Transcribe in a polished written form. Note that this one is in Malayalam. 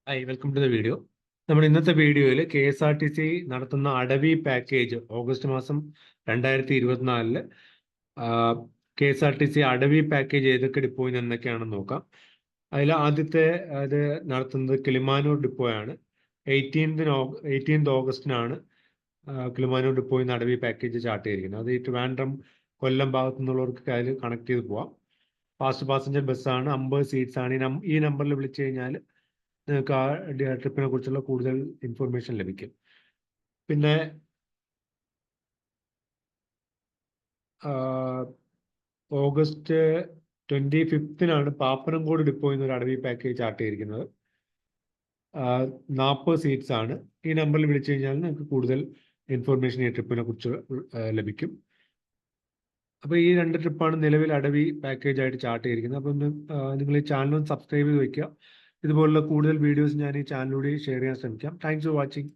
Hi welcome to the video. നമ്മുടെ ഇന്നത്തെ വീഡിയോയിൽ KSRTC നടത്തുന്ന അടവി പാക്കേജ് ഓഗസ്റ്റ് മാസം 2024 KSRTC അടവി പാക്കേജ് ഏതൊക്കെ ഡിപ്പോയിൽ എന്നൊക്കെയാണെന്ന് നോക്കാം. അതിൽ ആദ്യത്തെ അത് നടത്തുന്നത് കിളിമാനൂർ ഡിപ്പോയാണ്. 18th ഓഗസ്റ്റിനാണ് കിളിമാനൂർ ഡിപ്പോയിൽ നിന്ന് അടവി പാക്കേജ് സ്റ്റാർട്ട് ചെയ്തിരിക്കുന്നത്. അത് ഈ ട്രിവാൻഡ്രം കൊല്ലം ഭാഗത്തു നിന്നുള്ളവർക്ക് അതിൽ കണക്ട് ചെയ്ത് പോവാം. ഫാസ്റ്റ് പാസഞ്ചർ ബസ്സാണ്, 50 സീറ്റ്സ് ആണ്. ഈ നമ്പറിൽ വിളിച്ചു കഴിഞ്ഞാൽ നിങ്ങൾക്ക് ആ ട്രിപ്പിനെ കുറിച്ചുള്ള കൂടുതൽ ഇൻഫർമേഷൻ ലഭിക്കും. പിന്നെ ഓഗസ്റ്റ് 25-നാണ് പാപ്പനംകോട് ഡിപ്പോയിൽ നിന്ന് ഒരു അടവി പാക്കേജ് സ്റ്റാർട്ട് ചെയ്തിരിക്കുന്നത്. 40 സീറ്റ്സ് ആണ്. ഈ നമ്പറിൽ വിളിച്ചു കഴിഞ്ഞാൽ നിങ്ങൾക്ക് കൂടുതൽ ഇൻഫർമേഷൻ ഈ ട്രിപ്പിനെ കുറിച്ച് ലഭിക്കും. അപ്പോൾ ഈ 2 ട്രിപ്പാണ് നിലവിൽ അടവി പാക്കേജ് ആയിട്ട് സ്റ്റാർട്ട് ചെയ്തിരിക്കുന്നത്. അപ്പം നിങ്ങൾ ഈ ചാനൽ ഒന്ന് സബ്സ്ക്രൈബ് ചെയ്ത് വെക്കുക. ഇതുപോലുള്ള കൂടുതൽ വീഡിയോസ് ഞാൻ ഈ ചാനലിലൂടെ ഷെയർ ചെയ്യാൻ ശ്രമിക്കാം. Thanks for watching.